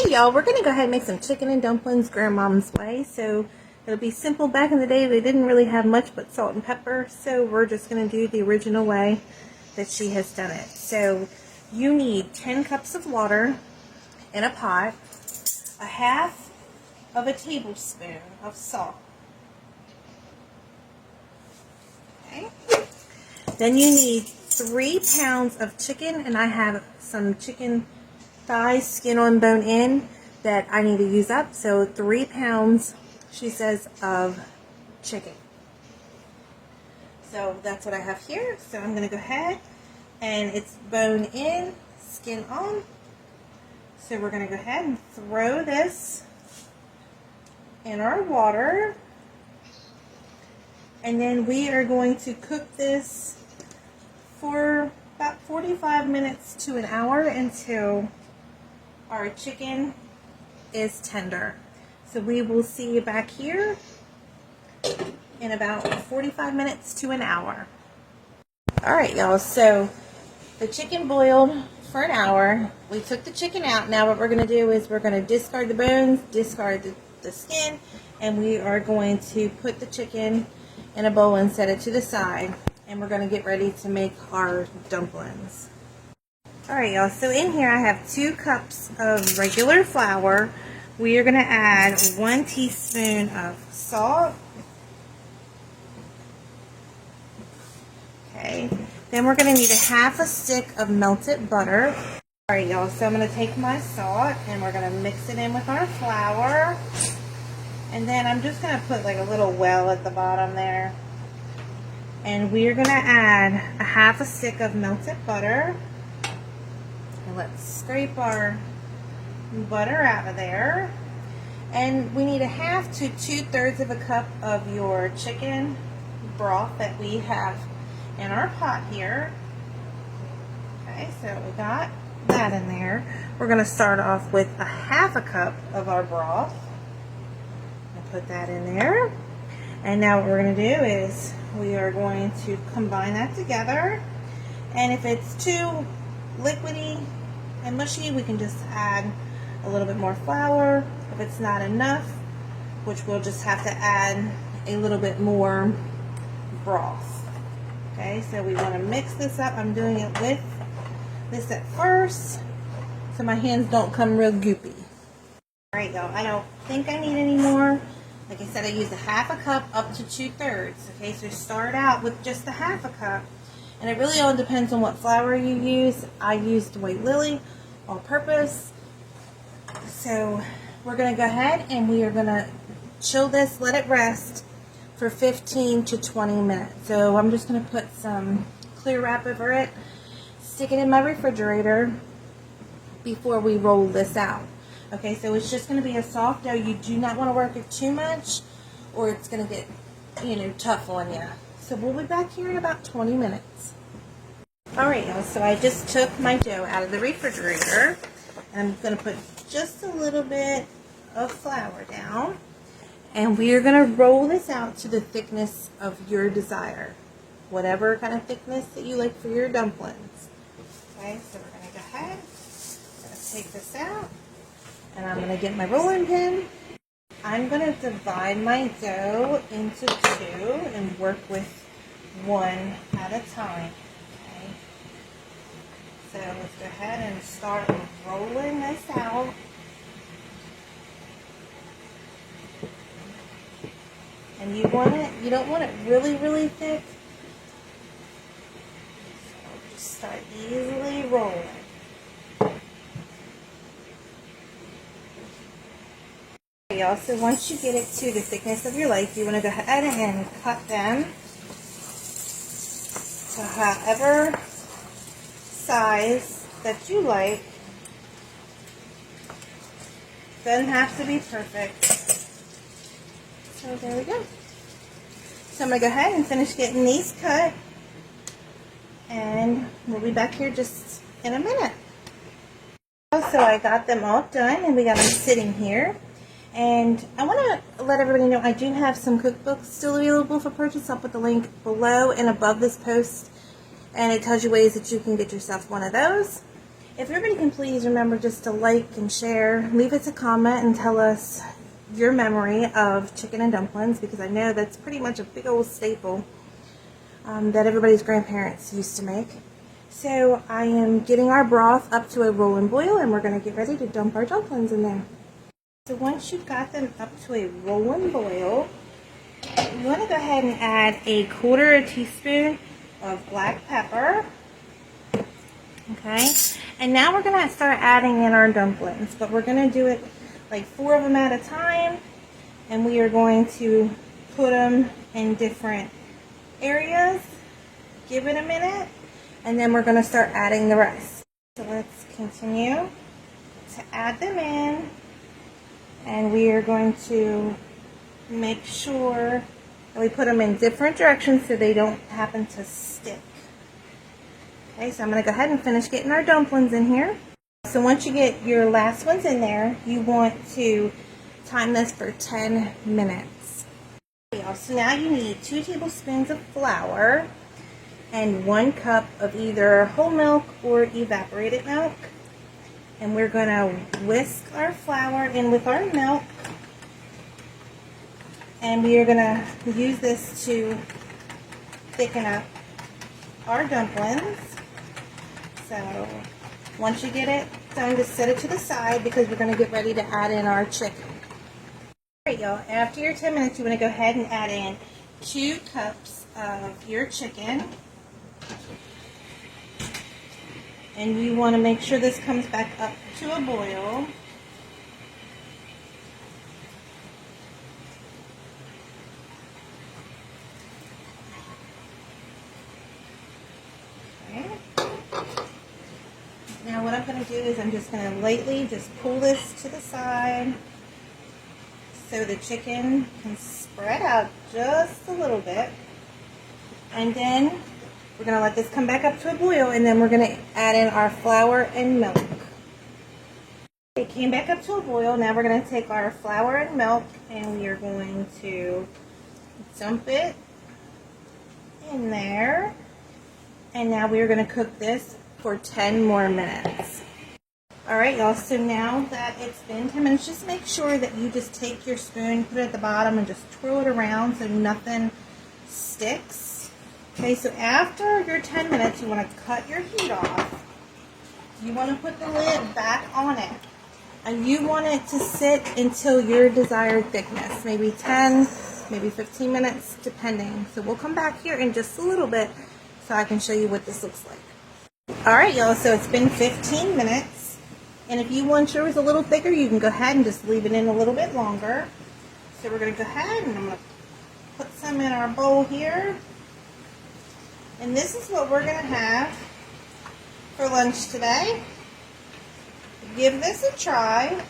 Hey y'all, we're going to go ahead and make some chicken and dumplings grandmom's way. So it'll be simple. Back in the day they didn't really have much but salt and pepper, so we're just going to do the original way that she has done it. So you need 10 cups of water in a pot, a half of a tablespoon of salt. Okay. Then you need 3 pounds of chicken, and I have some chicken thighs, skin on, bone in, that I need to use up. So 3 pounds, she says, of chicken. So that's what I have here. So I'm going to go ahead, and it's bone in, skin on. So we're going to go ahead and throw this in our water. And then we are going to cook this for about 45 minutes to an hour until our chicken is tender. So we will see you back here in about 45 minutes to an hour. Alright y'all, so the chicken boiled for an hour. We took the chicken out. Now what we're going to do is we're going to discard the bones, discard the skin, and we are going to put the chicken in a bowl and set it to the side. And we're going to get ready to make our dumplings. Alright y'all, so in here I have 2 cups of regular flour. We are going to add 1 teaspoon of salt. Okay, then we're going to need a half a stick of melted butter. Alright y'all, so I'm going to take my salt and we're going to mix it in with our flour. And then I'm just going to put like a little well at the bottom there. And we're going to add a half a stick of melted butter. And let's scrape our butter out of there. And we need a half to 2/3 of a cup of your chicken broth that we have in our pot here. Okay, so we got that in there. We're going to start off with a half a cup of our broth. And put that in there. And now what we're going to do is we are going to combine that together. And if it's too liquidy and mushy, we can just add a little bit more flour. If it's not enough, which we'll just have to add a little bit more broth. Okay, so we want to mix this up. I'm doing it with this at first so my hands don't come real goopy. Alright y'all, I don't think I need any more. Like I said, I used a half a cup up to 2/3. Okay, so start out with just a half a cup. And it really all depends on what flour you use. I used White Lily all purpose. So we're going to go ahead and we are going to chill this, let it rest for 15 to 20 minutes. So I'm just going to put some clear wrap over it, stick it in my refrigerator before we roll this out. Okay, so it's just going to be a soft dough. You do not want to work it too much or it's going to get, tough on you. So we'll be back here in about 20 minutes. Alright y'all, so I just took my dough out of the refrigerator. And I'm going to put just a little bit of flour down. And we are going to roll this out to the thickness of your desire. Whatever kind of thickness that you like for your dumplings. Okay, so we're going to go ahead. I'm going to take this out. And I'm going to get my rolling pin. I'm going to divide my dough into 2 and work with 1 at a time. Okay. So let's go ahead and start rolling this out. And you don't want it really, really thick. So just start easily rolling. Y'all, so once you get it to the thickness of your life, you want to go ahead and cut them to however size that you like. Doesn't have to be perfect. So there we go. So I'm going to go ahead and finish getting these cut. And we'll be back here just in a minute. So I got them all done and we got them sitting here. And I want to let everybody know I do have some cookbooks still available for purchase. I'll put the link below and above this post. And it tells you ways that you can get yourself one of those. If everybody can please remember just to like and share, leave us a comment and tell us your memory of chicken and dumplings, because I know that's pretty much a big old staple that everybody's grandparents used to make. So I am getting our broth up to a rolling boil, and we're going to get ready to dump our dumplings in there. So once you've got them up to a rolling boil, you want to go ahead and add 1/4 teaspoon of black pepper. Okay, and now we're going to start adding in our dumplings, but we're going to do it like 4 of them at a time, and we are going to put them in different areas. Give it a minute, and then we're going to start adding the rest. So let's continue to add them in, and we are going to make sure that we put them in different directions so they don't happen to stick. Okay, so I'm going to go ahead and finish getting our dumplings in here. So once you get your last ones in there, you want to time this for 10 minutes. So now you need 2 tablespoons of flour and 1 cup of either whole milk or evaporated milk. And we're going to whisk our flour in with our milk. And we are going to use this to thicken up our dumplings. So once you get it done, just set it to the side because we're going to get ready to add in our chicken. Alright y'all, after your 10 minutes, you want to go ahead and add in 2 cups of your chicken. And you want to make sure this comes back up to a boil. Now what I'm going to do is I'm just going to lightly just pull this to the side so the chicken can spread out just a little bit. And then we're going to let this come back up to a boil, and then we're going to add in our flour and milk. It came back up to a boil. Now we're going to take our flour and milk, and we are going to dump it in there. And now we are going to cook this for 10 more minutes. Alright y'all, so now that it's been 10 minutes, just make sure that you just take your spoon, put it at the bottom, and just twirl it around so nothing sticks. Okay, so after your 10 minutes, you want to cut your heat off. You want to put the lid back on it. And you want it to sit until your desired thickness, maybe 10, maybe 15 minutes, depending. So we'll come back here in just a little bit so I can show you what this looks like. Alright y'all, so it's been 15 minutes, and if you want yours a little thicker, you can go ahead and just leave it in a little bit longer. So we're going to go ahead and I'm going to put some in our bowl here. And this is what we're going to have for lunch today. Give this a try.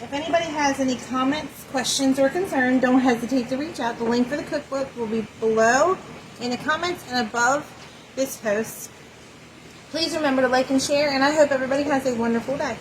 If anybody has any comments, questions, or concerns, don't hesitate to reach out. The link for the cookbook will be below in the comments and above this post. Please remember to like and share, and I hope everybody has a wonderful day.